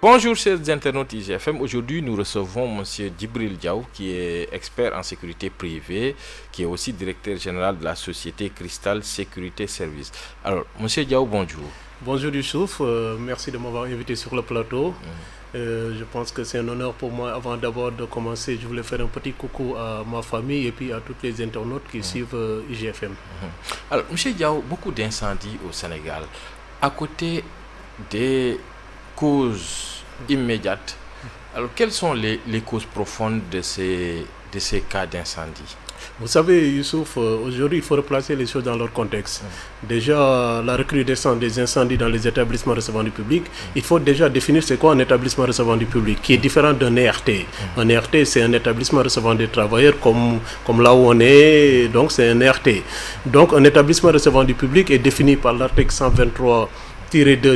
Bonjour chers internautes IGFM, aujourd'hui nous recevons monsieur Djibril Diaw qui est expert en sécurité privée, qui est aussi directeur général de la société Crystal Sécurité Service. Alors monsieur Diaw, bonjour. Bonjour Youssouf, merci de m'avoir invité sur le plateau. Je pense que c'est un honneur pour moi. Avant d'abord de commencer, je voulais faire un petit coucou à ma famille et puis à toutes les internautes qui suivent IGFM. Alors monsieur Diaw, beaucoup d'incendies au Sénégal. À côté des causes immédiates, alors quelles sont les causes profondes de ces cas d'incendie? Vous savez Youssouf, aujourd'hui il faut replacer les choses dans leur contexte. Déjà la recrudescence des incendies dans les établissements recevant du public, il faut déjà définir c'est quoi un établissement recevant du public, qui est différent d'un ERT. Un ERT c'est un établissement recevant des travailleurs comme là où on est, donc c'est un ERT. Donc un établissement recevant du public est défini par l'article 123-2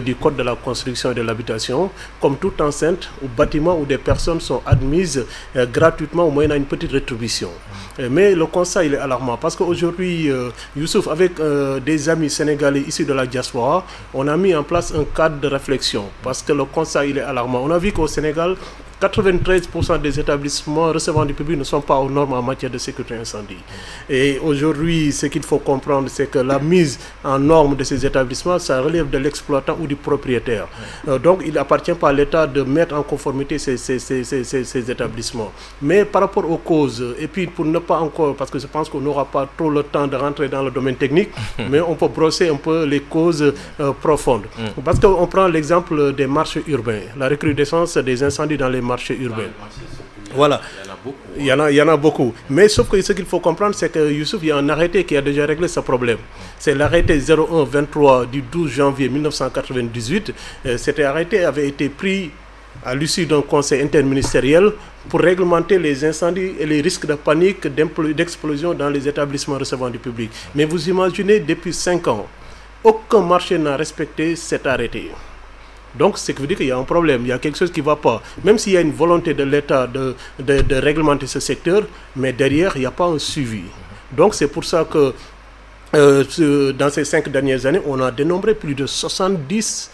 du Code de la construction et de l'habitation, comme toute enceinte ou bâtiment où des personnes sont admises gratuitement au moyen d'une petite rétribution. Mais le constat il est alarmant parce qu'aujourd'hui, Youssouf, avec des amis sénégalais issus de la diaspora, on a mis en place un cadre de réflexion parce que le constat il est alarmant. On a vu qu'au Sénégal, 93% des établissements recevant du public ne sont pas aux normes en matière de sécurité incendie. Et aujourd'hui, ce qu'il faut comprendre, c'est que la mise en norme de ces établissements, ça relève de l'exploitant ou du propriétaire. Donc, il n'appartient pas à l'État de mettre en conformité ces établissements. Mais par rapport aux causes, et puis pour ne pas encore, parce que je pense qu'on n'aura pas trop le temps de rentrer dans le domaine technique, mais on peut brosser un peu les causes profondes. Parce qu'on prend l'exemple des marchés urbains, la recrudescence des incendies dans les marchés urbains. Voilà, il y en a beaucoup. Mais sauf que ce qu'il faut comprendre, c'est que Youssouf, il y a un arrêté qui a déjà réglé ce problème. C'est l'arrêté 01-23 du 12 janvier 1998. Cet arrêté avait été pris à l'issue d'un conseil interministériel pour réglementer les incendies et les risques de panique, d'explosion dans les établissements recevant du public. Mais vous imaginez, depuis 5 ans, aucun marché n'a respecté cet arrêté. Donc, ce qui veut dire qu'il y a un problème, il y a quelque chose qui ne va pas. Même s'il y a une volonté de l'État de réglementer ce secteur, mais derrière, il n'y a pas un suivi. Donc, c'est pour ça que dans ces 5 dernières années, on a dénombré plus de 70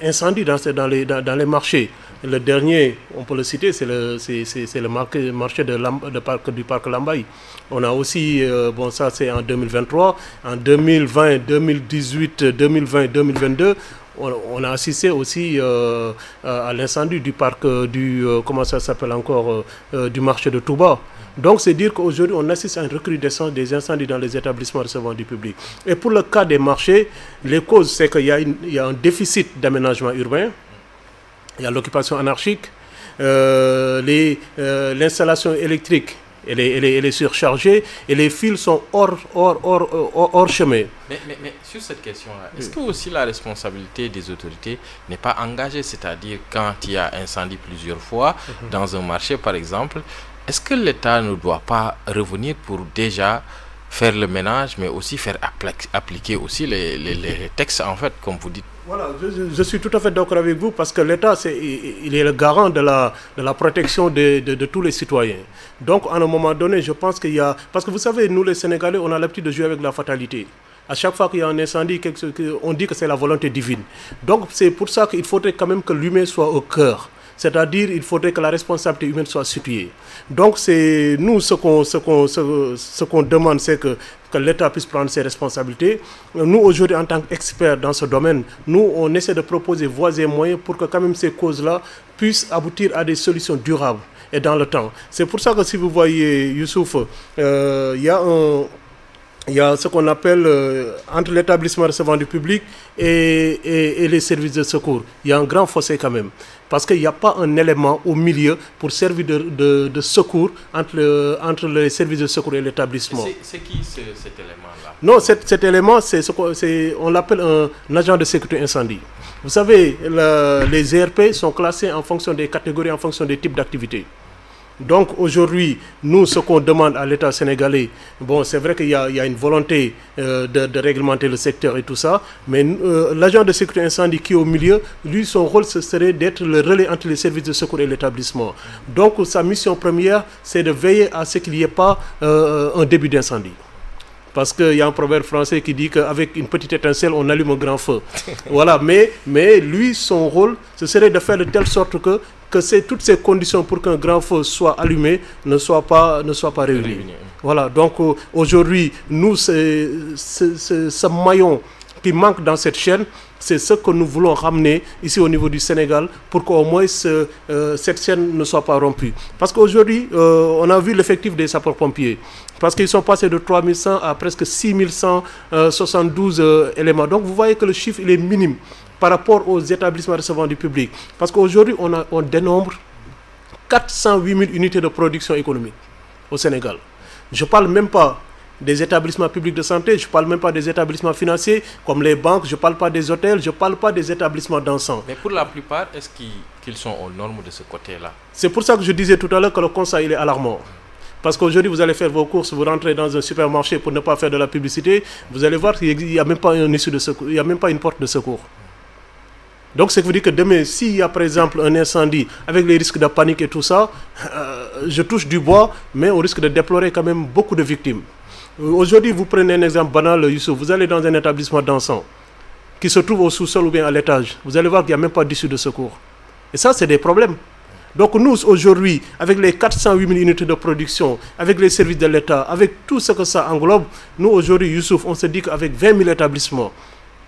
incendies dans les marchés. Le dernier, on peut le citer, c'est le marché du parc Lambaye. On a aussi, bon ça c'est en 2023, en 2020, 2018, 2020, 2022, on a assisté aussi à l'incendie du parc comment ça s'appelle encore, du marché de Touba. Donc c'est dire qu'aujourd'hui on assiste à une recrudescence des incendies dans les établissements recevant du public. Et pour le cas des marchés, les causes c'est qu'il y a un déficit d'aménagement urbain, il y a l'occupation anarchique, l'installation électrique elle est surchargée et les fils sont hors chemin. Mais sur cette question-là, est-ce que aussi la responsabilité des autorités n'est pas engagée? C'est-à-dire quand il y a incendie plusieurs fois dans un marché par exemple, est-ce que l'État ne doit pas revenir pour déjà faire le ménage, mais aussi faire appliquer aussi les textes, en fait, comme vous dites? Voilà, je suis tout à fait d'accord avec vous parce que l'État, il est le garant de la protection de tous les citoyens. Donc, à un moment donné, je pense qu'il y a... Parce que vous savez, nous les Sénégalais, on a l'habitude de jouer avec la fatalité. À chaque fois qu'il y a un incendie, on dit que c'est la volonté divine. Donc, c'est pour ça qu'il faudrait quand même que l'humain soit au cœur. C'est-à-dire il faudrait que la responsabilité humaine soit située. Donc c'est nous ce qu'on demande, c'est que l'État puisse prendre ses responsabilités. Nous aujourd'hui en tant qu'experts dans ce domaine, nous on essaie de proposer voies et moyens pour que quand même ces causes-là puissent aboutir à des solutions durables et dans le temps. C'est pour ça que si vous voyez Youssouf, il y a ce qu'on appelle entre l'établissement recevant du public et les services de secours. Il y a un grand fossé quand même. Parce qu'il n'y a pas un élément au milieu pour servir de secours entre les services de secours et l'établissement. C'est qui cet élément-là? Non, cet élément, on l'appelle un agent de sécurité incendie. Vous savez, les ERP sont classés en fonction des catégories, en fonction des types d'activités. Donc aujourd'hui, nous, ce qu'on demande à l'État sénégalais, bon, c'est vrai qu'il y a une volonté de réglementer le secteur et tout ça, mais l'agent de sécurité incendie qui est au milieu, lui, son rôle, ce serait d'être le relais entre les services de secours et l'établissement. Donc sa mission première, c'est de veiller à ce qu'il n'y ait pas un début d'incendie. Parce qu'il y a un proverbe français qui dit qu'avec une petite étincelle, on allume un grand feu. Voilà, mais lui, son rôle, ce serait de faire de telle sorte que toutes ces conditions pour qu'un grand feu soit allumé ne soient pas réunies. Voilà, donc aujourd'hui, nous, ce maillon qui manque dans cette chaîne, c'est ce que nous voulons ramener ici au niveau du Sénégal pour qu'au moins cette chaîne ne soit pas rompue. Parce qu'aujourd'hui, on a vu l'effectif des sapeurs-pompiers. Parce qu'ils sont passés de 3100 à presque 6172 éléments. Donc vous voyez que le chiffre il est minime par rapport aux établissements recevant du public. Parce qu'aujourd'hui, on dénombre 408 000 unités de production économique au Sénégal. Je ne parle même pas des établissements publics de santé, je ne parle même pas des établissements financiers comme les banques, je ne parle pas des hôtels, je ne parle pas des établissements dansants. Mais pour la plupart, est-ce qu'ils sont aux normes de ce côté-là? C'est pour ça que je disais tout à l'heure que le constat il est alarmant. Parce qu'aujourd'hui, vous allez faire vos courses, vous rentrez dans un supermarché pour ne pas faire de la publicité, vous allez voir qu'il n'y a même pas une issue de secours, il n'y a même pas une porte de secours. Donc, c'est que vous dites que demain, s'il y a par exemple un incendie avec les risques de panique et tout ça, je touche du bois, mais on risque de déplorer quand même beaucoup de victimes. Aujourd'hui, vous prenez un exemple banal, Youssouf, vous allez dans un établissement dansant qui se trouve au sous-sol ou bien à l'étage. Vous allez voir qu'il n'y a même pas d'issue de secours. Et ça, c'est des problèmes. Donc nous, aujourd'hui, avec les 408 000 unités de production, avec les services de l'État, avec tout ce que ça englobe, nous, aujourd'hui, Youssouf, on se dit qu'avec 20 000 établissements,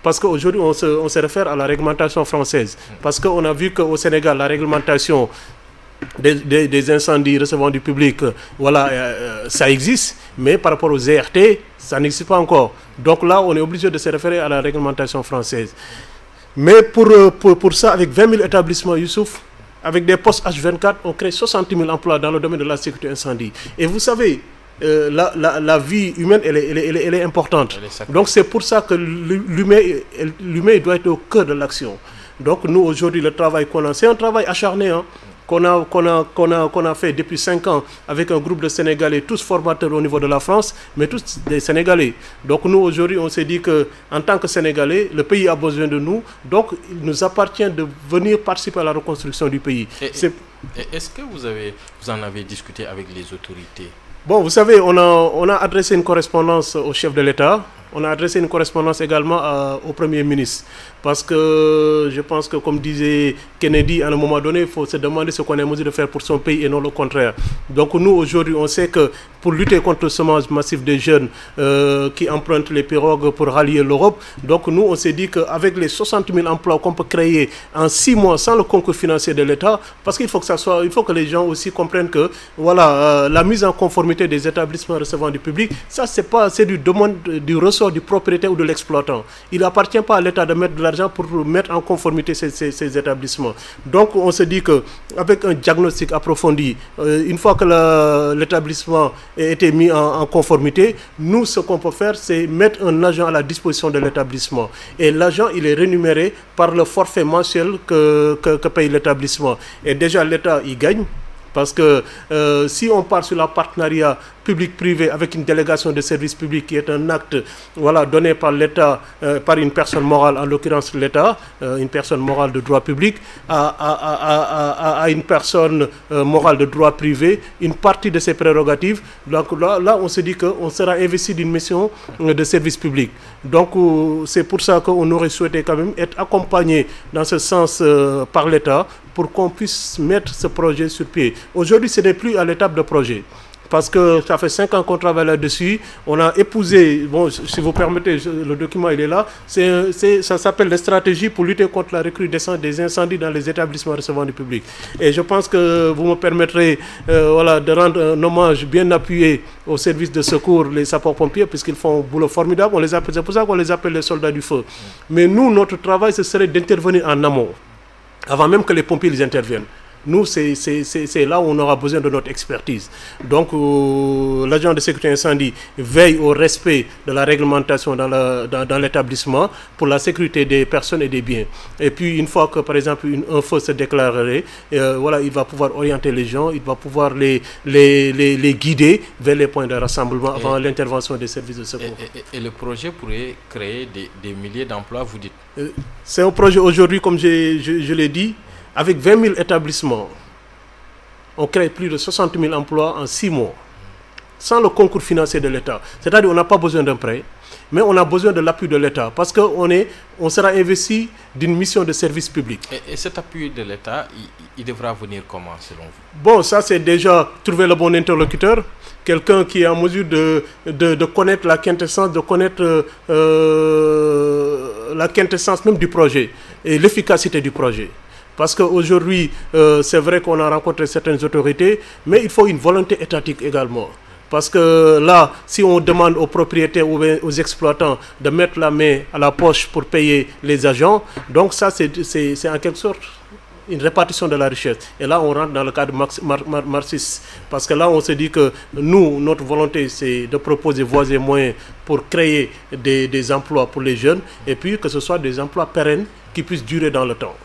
parce qu'aujourd'hui, on se réfère à la réglementation française, parce qu'on a vu qu'au Sénégal, la réglementation des incendies recevant du public, voilà, ça existe, mais par rapport aux ERT, ça n'existe pas encore. Donc là, on est obligé de se référer à la réglementation française. Mais pour ça, avec 20 000 établissements, Youssouf, avec des postes H24, on crée 60 000 emplois dans le domaine de la sécurité incendie. Et vous savez, la vie humaine, elle est importante. Donc c'est pour ça que l'humain doit être au cœur de l'action. Donc nous, aujourd'hui, le travail qu'on a, c'est un travail acharné, hein, qu'on a fait depuis 5 ans avec un groupe de Sénégalais, tous formateurs au niveau de la France, mais tous des Sénégalais. Donc nous, aujourd'hui, on s'est dit qu'en tant que Sénégalais, le pays a besoin de nous, donc il nous appartient de venir participer à la reconstruction du pays. Est-ce que vous en avez discuté avec les autorités? Bon, vous savez, on a adressé une correspondance au chef de l'État, on a adressé une correspondance également au Premier ministre. Parce que je pense que, comme disait Kennedy, à un moment donné, il faut se demander ce qu'on est en mesure de faire pour son pays et non le contraire. Donc nous, aujourd'hui, on sait que pour lutter contre le chômage massif des jeunes qui empruntent les pirogues pour rallier l'Europe, donc nous, on s'est dit qu'avec les 60 000 emplois qu'on peut créer en 6 mois sans le concours financier de l'État, parce qu'il faut que les gens aussi comprennent que voilà, la mise en conformité des établissements recevant du public, ça, c'est du ressort du propriétaire ou de l'exploitant. Il n'appartient pas à l'État de mettre de l'argent pour mettre en conformité ces établissements. Donc on se dit qu'avec un diagnostic approfondi, une fois que l'établissement a été mis en conformité, nous ce qu'on peut faire c'est mettre un agent à la disposition de l'établissement. Et l'agent il est rémunéré par le forfait mensuel que paye l'établissement. Et déjà l'État il gagne. Parce que si on part sur le partenariat public-privé avec une délégation de service public qui est un acte voilà, donné par l'État, par une personne morale, en l'occurrence l'État, une personne morale de droit public, à une personne morale de droit privé, une partie de ses prérogatives. Donc là on se dit qu'on sera investi d'une mission de service public. Donc c'est pour ça qu'on aurait souhaité quand même être accompagné dans ce sens par l'État pour qu'on puisse mettre ce projet sur pied. Aujourd'hui, ce n'est plus à l'étape de projet. Parce que ça fait 5 ans qu'on travaille là-dessus. On a épousé, bon, si vous permettez, le document il est là. Ça s'appelle les stratégies pour lutter contre la recrudescence des incendies dans les établissements recevant du public. Et je pense que vous me permettrez voilà, de rendre un hommage bien appuyé aux services de secours, les sapeurs-pompiers, puisqu'ils font un boulot formidable. C'est pour ça qu'on les appelle les soldats du feu. Mais nous, notre travail, ce serait d'intervenir en amont, avant même que les pompiers les interviennent. Nous, c'est là où on aura besoin de notre expertise. Donc, l'agent de sécurité incendie veille au respect de la réglementation dans l'établissement pour la sécurité des personnes et des biens. Et puis, une fois que, par exemple, un feu se déclarerait, voilà, il va pouvoir orienter les gens, il va pouvoir les guider vers les points de rassemblement avant l'intervention des services de secours. Et le projet pourrait créer des milliers d'emplois, vous dites? C'est un projet aujourd'hui, comme je l'ai dit, avec 20 000 établissements, on crée plus de 60 000 emplois en 6 mois. sans le concours financier de l'État. C'est-à-dire on n'a pas besoin d'un prêt, mais on a besoin de l'appui de l'État parce qu'on sera investi d'une mission de service public. Et cet appui de l'État, il devra venir comment selon vous? Bon, ça c'est déjà trouver le bon interlocuteur, quelqu'un qui est en mesure de connaître la quintessence, de connaître la quintessence même du projet et l'efficacité du projet. Parce qu'aujourd'hui, c'est vrai qu'on a rencontré certaines autorités, mais il faut une volonté étatique également. Parce que là, si on demande aux propriétaires ou aux exploitants de mettre la main à la poche pour payer les agents, donc ça c'est en quelque sorte une répartition de la richesse. Et là, on rentre dans le cadre marxiste. Parce que là, on se dit que nous, notre volonté, c'est de proposer voies et moyens pour créer des emplois pour les jeunes, et puis que ce soit des emplois pérennes qui puissent durer dans le temps.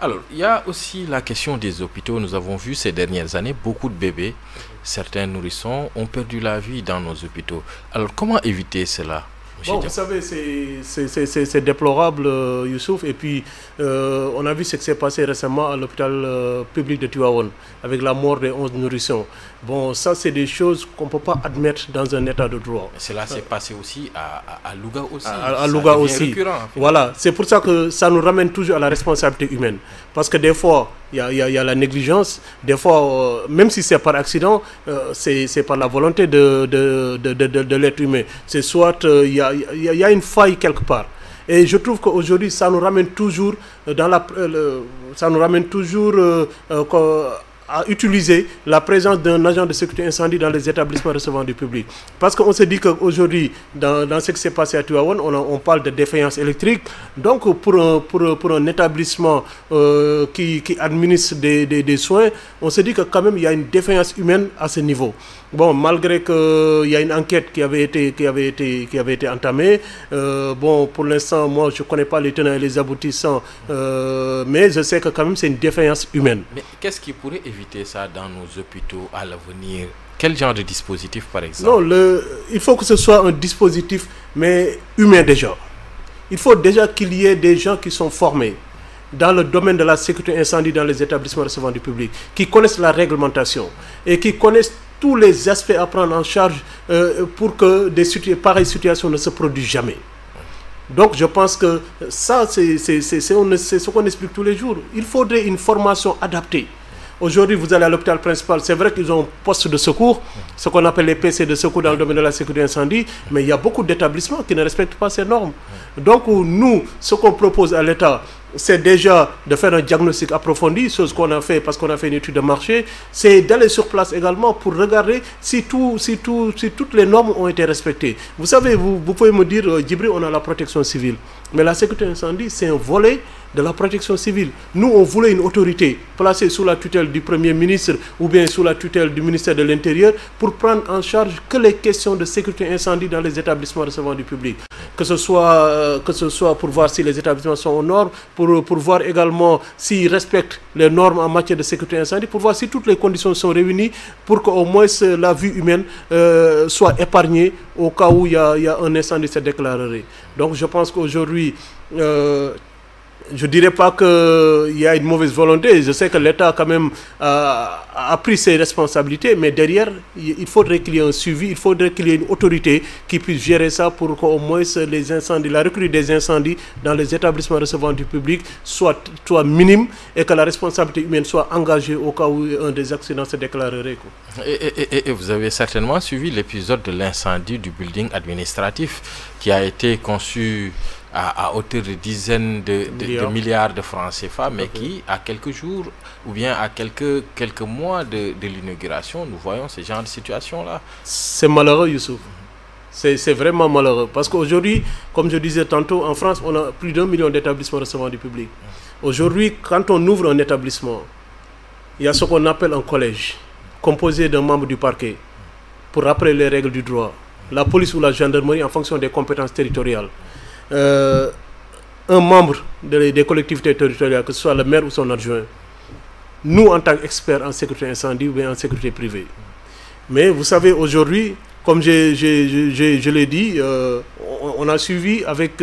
Alors, il y a aussi la question des hôpitaux. Nous avons vu ces dernières années beaucoup de bébés, certains nourrissons ont perdu la vie dans nos hôpitaux. Alors, comment éviter cela? Bon, vous savez, c'est déplorable, Youssouf. Et puis, on a vu ce qui s'est passé récemment à l'hôpital public de Tivaouane, avec la mort des 11 nourrissons. Bon, ça, c'est des choses qu'on ne peut pas admettre dans un état de droit. Cela s'est passé aussi à Louga aussi. À Louga aussi. Récurrent, en fait. Voilà, c'est pour ça que ça nous ramène toujours à la responsabilité humaine. Parce que des fois, il y a la négligence. Des fois, même si c'est par accident, c'est par la volonté de l'être humain. C'est soit il y a une faille quelque part. Et je trouve qu'aujourd'hui, ça nous ramène toujours à utiliser la présence d'un agent de sécurité incendie dans les établissements recevant du public. Parce qu'on se dit qu'aujourd'hui, dans ce qui s'est passé à Tivaouane, on parle de défaillance électrique. Donc, pour un établissement qui administre des soins, on se dit que quand même, il y a une défaillance humaine à ce niveau. Bon, malgré qu'il y a une enquête qui avait été entamée, bon, pour l'instant, moi, je ne connais pas les tenants et les aboutissants, mais je sais que quand même, c'est une défaillance humaine. Mais qu'est-ce qui pourrait éviter ça dans nos hôpitaux à l'avenir? Quel genre de dispositif, par exemple? Non, il faut que ce soit un dispositif, mais humain déjà. Il faut déjà qu'il y ait des gens qui sont formés dans le domaine de la sécurité incendie dans les établissements recevant du public, qui connaissent la réglementation et qui connaissent tous les aspects à prendre en charge pour que pareilles situations ne se produisent jamais. Donc je pense que ça, c'est ce qu'on explique tous les jours. Il faudrait une formation adaptée. Aujourd'hui, vous allez à l'hôpital principal, c'est vrai qu'ils ont un poste de secours, ce qu'on appelle les PC de secours dans le domaine de la sécurité incendie, mais il y a beaucoup d'établissements qui ne respectent pas ces normes. Donc nous, ce qu'on propose à l'État, c'est déjà de faire un diagnostic approfondi, chose qu'on a fait parce qu'on a fait une étude de marché, c'est d'aller sur place également pour regarder si toutes les normes ont été respectées. Vous savez, vous pouvez me dire, Djibril, on a la protection civile, mais la sécurité incendie, c'est un volet de la protection civile. Nous, on voulait une autorité placée sous la tutelle du Premier ministre ou bien sous la tutelle du ministère de l'Intérieur pour prendre en charge que les questions de sécurité incendie dans les établissements recevant du public. Que ce soit pour voir si les établissements sont aux normes, pour voir également s'ils respectent les normes en matière de sécurité incendie, pour voir si toutes les conditions sont réunies pour qu'au moins la vie humaine soit épargnée au cas où il y a un incendie qui se déclarerait. Donc je pense qu'aujourd'hui, je ne dirais pas qu'il y a une mauvaise volonté. Je sais que l'État quand même a pris ses responsabilités, mais derrière, il faudrait qu'il y ait un suivi, il faudrait qu'il y ait une autorité qui puisse gérer ça pour qu'au moins les incendies, la recrue des incendies dans les établissements recevant du public soit minime et que la responsabilité humaine soit engagée au cas où un des accidents se déclarerait. Et vous avez certainement suivi l'épisode de l'incendie du building administratif qui a été conçu à hauteur de dizaines de milliards de francs CFA, mais qui, à quelques jours ou bien à quelques mois de l'inauguration, nous voyons ce genre de situation-là. C'est malheureux, Youssouf. C'est vraiment malheureux. Parce qu'aujourd'hui, comme je disais tantôt, en France, on a plus d'1 million d'établissements recevant du public. Aujourd'hui, quand on ouvre un établissement, il y a ce qu'on appelle un collège, composé d'un membre du parquet, pour rappeler les règles du droit, la police ou la gendarmerie en fonction des compétences territoriales. Un membre des collectivités territoriales, que ce soit le maire ou son adjoint, nous en tant qu'experts en sécurité incendie ou bien en sécurité privée. Mais vous savez, aujourd'hui, comme je l'ai dit, on a suivi avec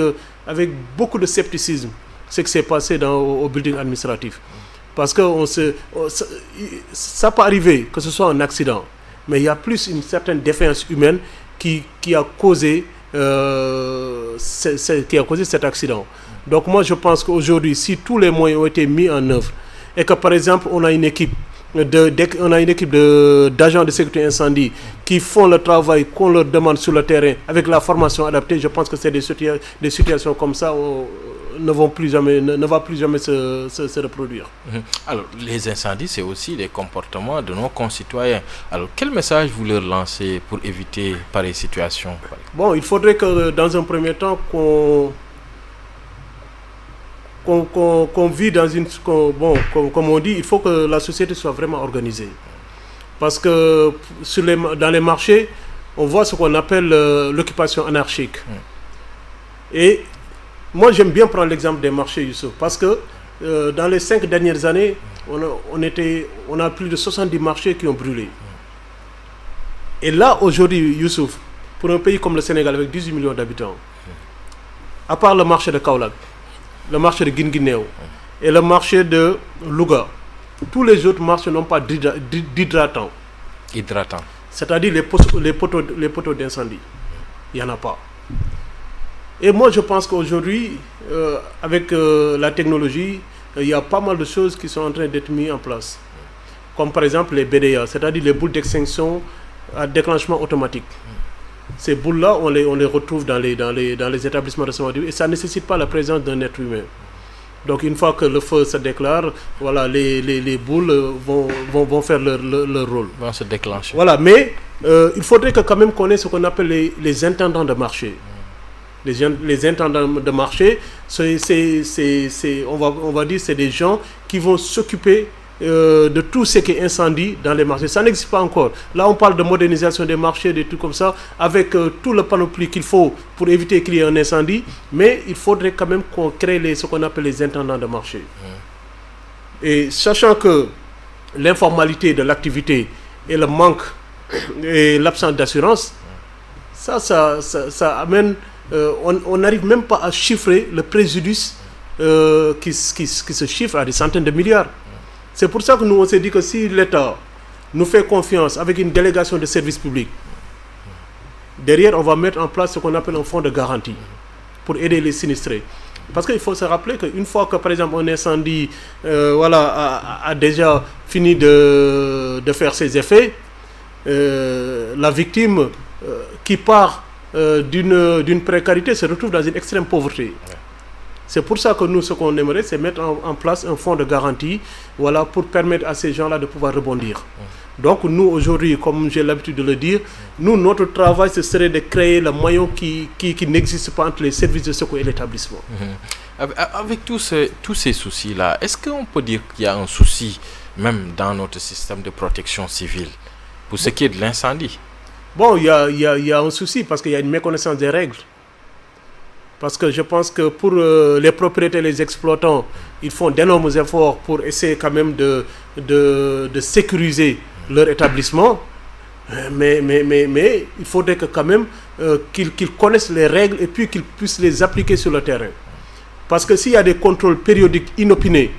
beaucoup de scepticisme ce qui s'est passé au building administratif. Parce que ça peut arriver que ce soit un accident, mais il y a plus une certaine défaillance humaine qui a causé cet accident. Donc moi je pense qu'aujourd'hui, si tous les moyens ont été mis en œuvre et que par exemple on a une équipe d'agents de sécurité incendie qui font le travail qu'on leur demande sur le terrain avec la formation adaptée, je pense que c'est des situations comme ça ne va plus jamais se reproduire. Alors les incendies, c'est aussi les comportements de nos concitoyens. Alors quel message vous leur lancez pour éviter pareille situation? Bon, il faudrait que dans un premier temps qu'on vit dans une... comme on dit, il faut que la société soit vraiment organisée. Parce que dans les marchés, on voit ce qu'on appelle l'occupation anarchique. Et moi, j'aime bien prendre l'exemple des marchés, Youssouf, parce que dans les 5 dernières années, on a plus de 70 marchés qui ont brûlé. Et là, aujourd'hui, Youssouf, pour un pays comme le Sénégal, avec 18 millions d'habitants, à part le marché de Kaolack, le marché de Guinguinéo et le marché de Louga, tous les autres marchés n'ont pas d'hydratants. C'est-à-dire les poteaux d'incendie. Il n'y en a pas. Et moi, je pense qu'aujourd'hui, avec la technologie, il y a pas mal de choses qui sont en train d'être mises en place. Comme par exemple les BDA, c'est-à-dire les boules d'extinction à déclenchement automatique. Ces boules-là, on les retrouve dans les établissements recevant du... Et ça ne nécessite pas la présence d'un être humain. Donc une fois que le feu se déclare, voilà, les boules vont faire leur rôle. Vont se déclencher. Voilà, mais il faudrait que quand même qu'on ait ce qu'on appelle les intendants de marché. Les intendants de marché, on va dire, c'est des gens qui vont s'occuper de tout ce qui est incendie dans les marchés. Ça n'existe pas encore. Là, on parle de modernisation des marchés, des trucs comme ça, avec tout le panoplie qu'il faut pour éviter qu'il y ait un incendie. Mais il faudrait quand même qu'on crée ce qu'on appelle les intendants de marché. Et sachant que l'informalité de l'activité et le manque et l'absence d'assurance, ça amène... on n'arrive même pas à chiffrer le préjudice qui se chiffre à des centaines de milliards. C'est pour ça que nous, on s'est dit que si l'État nous fait confiance avec une délégation de services publics, derrière, on va mettre en place ce qu'on appelle un fonds de garantie pour aider les sinistrés. Parce qu'il faut se rappeler qu'une fois que, par exemple, un incendie a déjà fini de faire ses effets, la victime qui part d'une précarité se retrouve dans une extrême pauvreté. C'est pour ça que nous, ce qu'on aimerait, c'est mettre en place un fonds de garantie, voilà, pour permettre à ces gens-là de pouvoir rebondir. Donc nous, aujourd'hui, comme j'ai l'habitude de le dire, nous, notre travail, ce serait de créer le maillon qui n'existe pas entre les services de secours et l'établissement. Avec tous ces soucis-là, est-ce qu'on peut dire qu'il y a un souci, même dans notre système de protection civile, pour ce qui est de l'incendie? Bon, il y a un souci parce qu'il y a une méconnaissance des règles. Parce que je pense que pour les propriétaires et les exploitants, ils font d'énormes efforts pour essayer quand même de sécuriser leur établissement. Mais il faudrait que quand même qu'ils connaissent les règles et puis qu'ils puissent les appliquer sur le terrain. Parce que s'il y a des contrôles périodiques inopinés,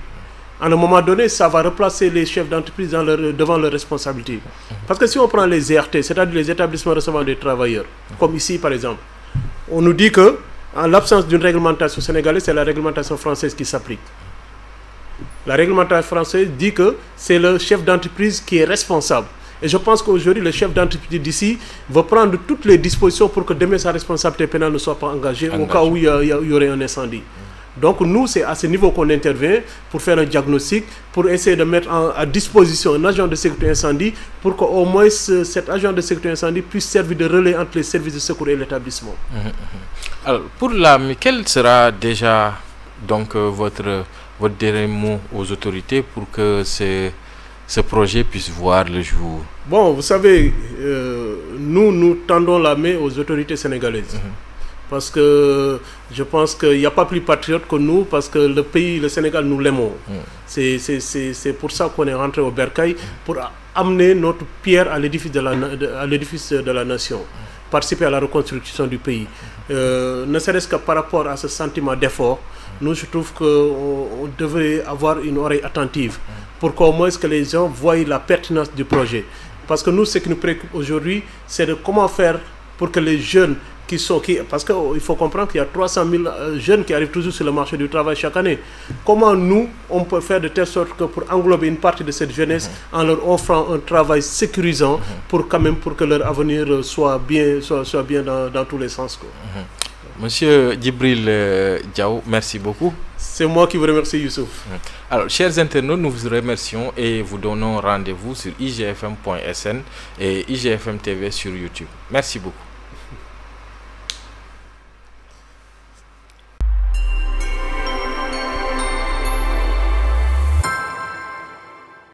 à un moment donné, ça va replacer les chefs d'entreprise devant leurs responsabilités. Parce que si on prend les ERT, c'est-à-dire les établissements recevant des travailleurs, comme ici par exemple, on nous dit que en l'absence d'une réglementation sénégalaise, c'est la réglementation française qui s'applique. La réglementation française dit que c'est le chef d'entreprise qui est responsable. Et je pense qu'aujourd'hui, le chef d'entreprise d'ici va prendre toutes les dispositions pour que demain sa responsabilité pénale ne soit pas engagée au cas où il y aurait un incendie. Donc nous, c'est à ce niveau qu'on intervient pour faire un diagnostic, pour essayer de mettre à disposition un agent de sécurité incendie pour qu'au moins cet agent de sécurité incendie puisse servir de relais entre les services de secours et l'établissement. Alors, pour quel sera déjà donc votre dernier mot aux autorités pour que ce projet puisse voir le jour? Bon, vous savez, nous tendons la main aux autorités sénégalaises. Parce que je pense qu'il n'y a pas plus patriote que nous, parce que le pays, le Sénégal, nous l'aimons. C'est pour ça qu'on est rentré au Bercail, pour amener notre pierre à l'édifice de la nation, participer à la reconstruction du pays. Ne serait-ce que par rapport à ce sentiment d'effort, nous, je trouve qu'on devrait avoir une oreille attentive pour qu'au moins que les gens voient la pertinence du projet. Parce que nous, ce qui nous préoccupe aujourd'hui, c'est de comment faire pour que les jeunes parce qu'il faut comprendre qu'il y a 300 000 jeunes qui arrivent toujours sur le marché du travail chaque année. Comment nous, on peut faire de telle sorte que pour englober une partie de cette jeunesse en leur offrant un travail sécurisant pour que leur avenir soit bien dans tous les sens, quoi. Monsieur Djibril Diaw, merci beaucoup. C'est moi qui vous remercie, Youssouf. Alors, chers internautes, nous vous remercions et vous donnons rendez-vous sur igfm.sn et IGFM TV sur YouTube. Merci beaucoup.